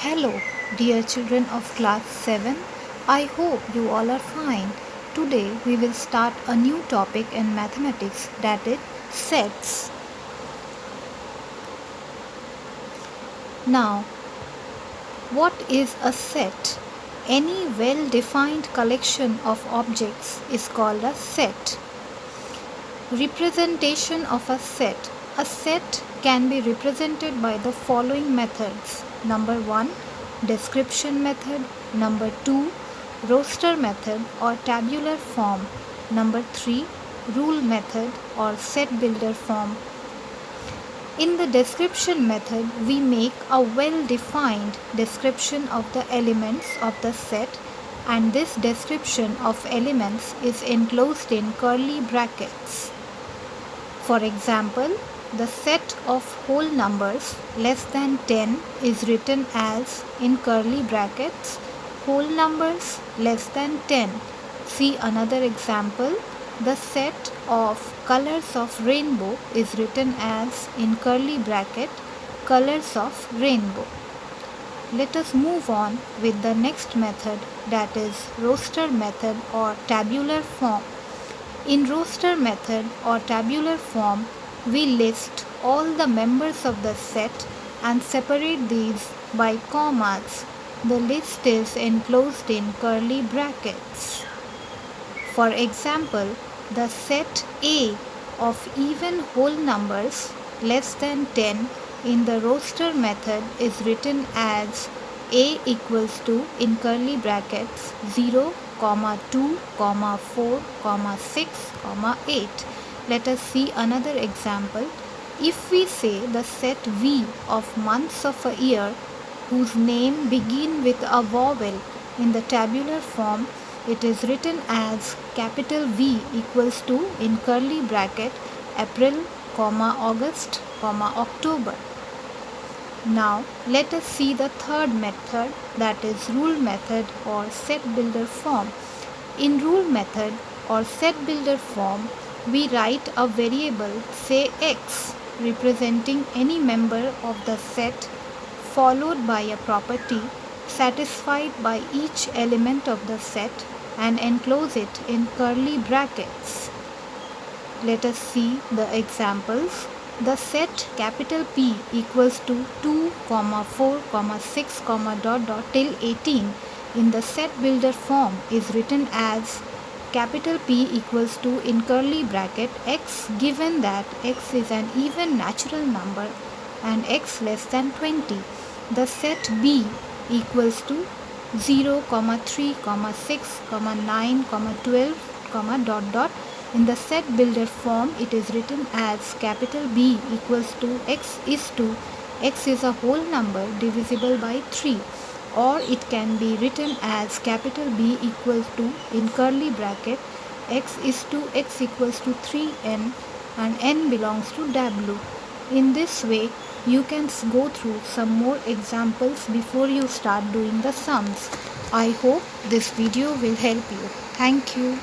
Hello, dear children of class 7. I hope you all are fine. Today we will start a new topic in mathematics, that is sets. Now, what is a set? Any well-defined collection of objects is called a set. Representation of a set. A set can be represented by the following methods. Number 1, description method. Number 2, roster method or tabular form. Number 3, rule method or set builder form. In the description method, we make a well-defined description of the elements of the set, and this description of elements is enclosed in curly brackets. For example, the set of whole numbers less than 10 is written as in curly brackets whole numbers less than 10. See another example. The set of colors of rainbow is written as in curly bracket colors of rainbow. Let us move on with the next method, that is roster method or tabular form. In roster method or tabular form, we list all the members of the set and separate these by commas. The list is enclosed in curly brackets. For example, the set A of even whole numbers less than 10 in the roster method is written as A equals to in curly brackets 0, 2, 4, 6, 8. Let us see another example. If we say the set V of months of a year whose name begin with a vowel in the tabular form, it is written as capital V equals to in curly bracket April, August, October. Now let us see the third method, that is rule method or set builder form. In rule method or set builder form, we write a variable, say x, representing any member of the set followed by a property satisfied by each element of the set and enclose it in curly brackets. Let us see the examples. The set capital P equals to 2, 4, 6, till 18 in the set builder form is written as capital P equals to in curly bracket x, given that x is an even natural number and x less than 20. The set B equals to 0, 3, 6, 9, 12, ... In the set builder form, it is written as capital B equals to x is a whole number divisible by 3, or it can be written as capital B equals to in curly bracket x equals to 3n and n belongs to W. In this way, you can go through some more examples before you start doing the sums. I hope this video will help you. Thank you.